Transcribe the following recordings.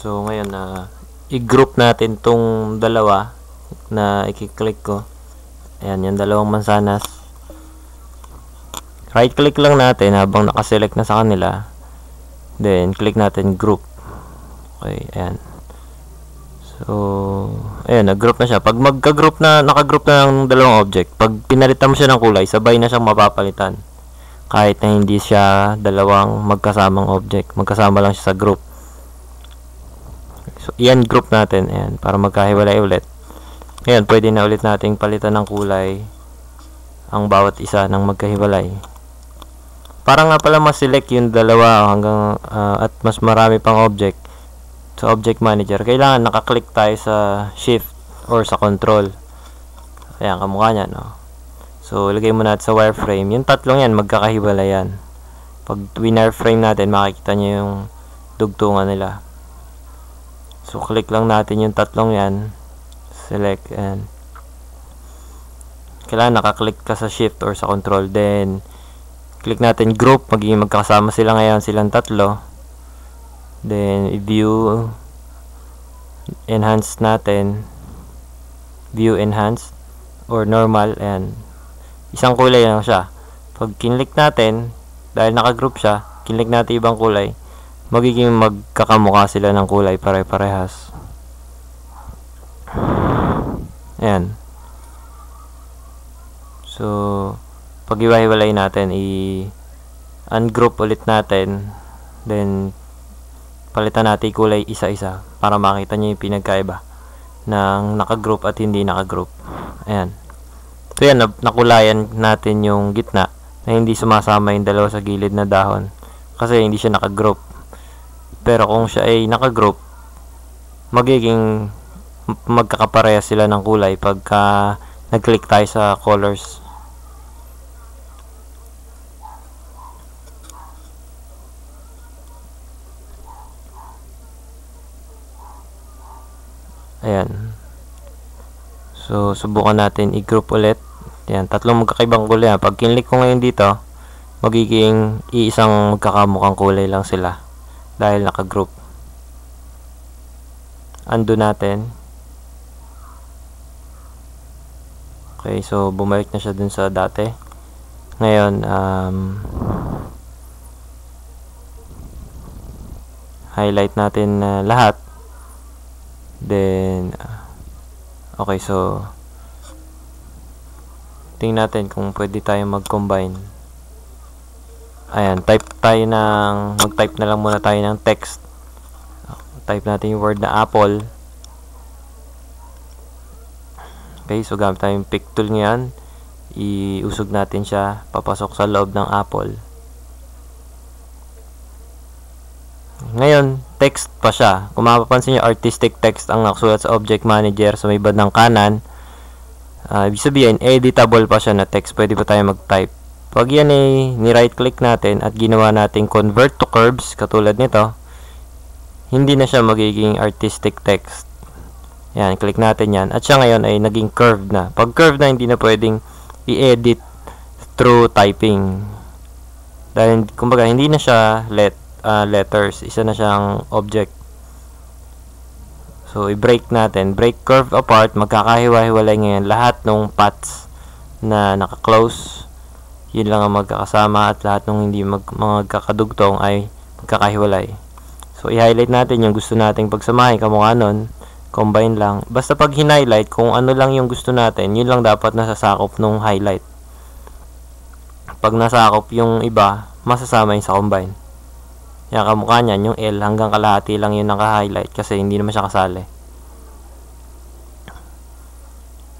So, ngayon, i-group natin tong dalawa na i-click ko. Ayan, yung dalawang mansanas. Right-click lang natin habang nakaselect na sa kanila. Then, click natin group. Okay, ayan. So, ayan, nag-group na siya. Pag magka-group na, naka-group na ng dalawang object, pag pinalitan mo siya ng kulay, sabay na siyang mapapalitan. Kahit na hindi siya dalawang magkasamang object. Magkasama lang siya sa group. So, yan group natin. Ayan, para magkahiwalay ulit. Ngayon, pwede na ulit nating palitan ng kulay ang bawat isa ng magkahiwalay. Para nga pala ma-select yung dalawa hanggang at mas marami pang object sa Object Manager, kailangan nakaklik tayo sa Shift or sa Control. Ayan, kamukha niya, no? So, ilagay mo natin sa wireframe. Yung tatlong yan, magkakahiwalay yan. Pag winireframe natin, makikita nyo yung dugtungan nila. So, click lang natin yung tatlong yan. Select, and kailangan nakaklik ka sa Shift or sa Control. Then, click natin group. Magiging magkakasama sila ngayon, silang tatlo. Then, view, enhance natin. View, enhance, or normal, and isang kulay lang siya. Pag kinlik natin, dahil naka-group siya, kinlik natin ibang kulay, magiging magkakamukha sila ng kulay pare-parehas. Ayan. So, pag iwahiwalay natin, i-ungroup ulit natin, then palitan natin kulay isa-isa para makita nyo yung pinagkaiba ng naka-group at hindi naka-group. Ayan. So yan, nakulayan natin yung gitna na hindi sumasama yung dalawa sa gilid na dahon kasi hindi siya naka-group. Pero kung siya ay naka-group, magiging magkakaparehas sila ng kulay pagka nag-click tayo sa colors. Ayan. So, subukan natin i-group ulit. Ayan, tatlong magkakaibang kulay. Pag kinlik ko ngayon dito, magiging iisang magkakamukhang kulay lang sila dahil naka-group. Undo natin. Okay, so bumalik na siya dun sa dati. Ngayon, highlight natin lahat. Then, okay, so tingnan natin kung pwede tayong mag-combine. Ayan, mag-type na lang muna tayo ng text. Type natin yung word na apple. Okay, so gamit tayong pick tool ngayon. Iusog natin siya papasok sa loob ng apple. Ngayon, text pa siya. Kung mapapansin nyo, artistic text ang nakasulat sa Object Manager sa may bandang kanan. Ibig sabihin, editable pa siya na text. Pwede pa tayo mag-type. Pag yan ay ni-right click natin at ginawa natin convert to curves, katulad nito, hindi na siya magiging artistic text. Yan, click natin yan. At siya ngayon ay naging curved na. Pag curved na, hindi na pwedeng i-edit through typing. Dahil, kumbaga, hindi na siya letters. Isa na siyang object. So, i-break natin. Break curve apart. Magkakahiwa-hiwalay ngayon lahat ng paths na naka-close. Yun lang ang magkakasama at lahat ng hindi magkakadugtong ay magkakahiwalay. So, i-highlight natin yung gusto nating pagsamahin. Kamukha nun. Combine lang. Basta pag hin-highlight, kung ano lang yung gusto natin, yun lang dapat nasasakop nung highlight. Pag nasakop yung iba, masasama yung sa combine. Yan, kamukha niyan, yung L hanggang kalahati lang yung naka-highlight kasi hindi naman siya kasali.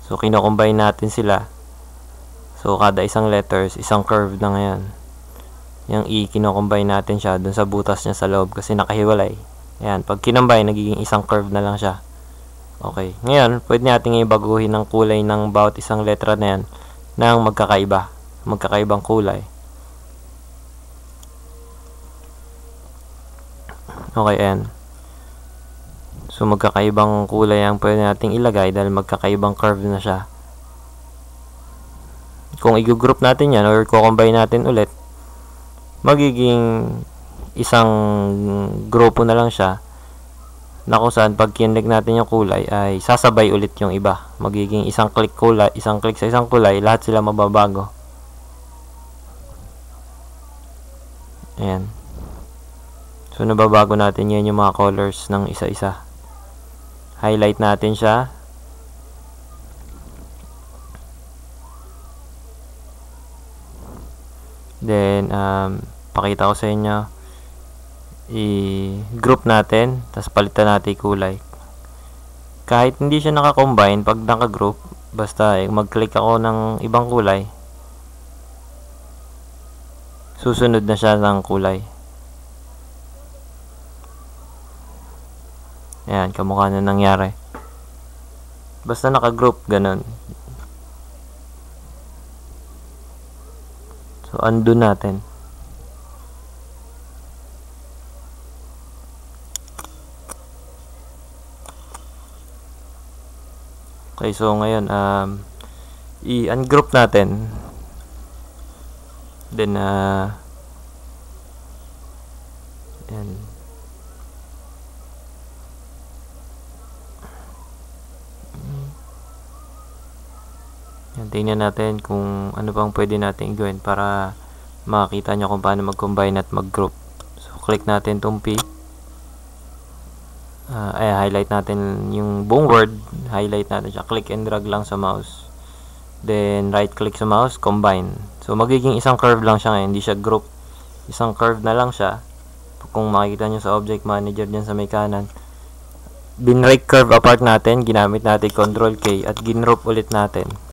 So, kino-combine natin sila. So, kada isang letters, isang curve na ngayon. Yung E, kino-combine natin siya dun sa butas niya sa loob kasi nakahiwalay. Ayan, pag kinombine, nagiging isang curve na lang siya. Okay. Ngayon, pwede natin baguhin ng kulay ng bawat isang letra na yan ng magkakaiba. Magkakaibang kulay. Okay, ayan. So, magkakaibang kulay ang pwede nating ilagay dahil magkakaibang curve na siya. Kung i-group natin yan or i-combine natin ulit, magiging isang grupo na lang siya na kung saan pag kinlik natin yung kulay ay sasabay ulit yung iba. Magiging isang click sa isang kulay, lahat sila mababago. Ayan. So, nababago natin yan yung mga colors ng isa-isa. Highlight natin siya. Then, pakita ko sa inyo. I-group natin, tapos palitan natin yung kulay. Kahit hindi siya naka-combine, pag naka-group, basta mag-click ako ng ibang kulay, susunod na siya ng kulay. Ayan, kamukha na nangyari. Basta naka-group, ganun. So, undo natin. Okay, so ngayon, i-ungroup natin. Then, yan. Yan, tingnan natin kung ano pang pwede natin gawin para makakita nyo kung paano mag-combine at mag-group. So, click natin itong P. Highlight natin yung buong word. Highlight natin siya. Click and drag lang sa mouse. Then, right click sa mouse, combine. So, magiging isang curve lang siya ngayon. Hindi siya group. Isang curve na lang siya. Kung makikita nyo sa object manager dyan sa may kanan. Binrake curve apart natin. Ginamit natin Ctrl K at ginroup ulit natin.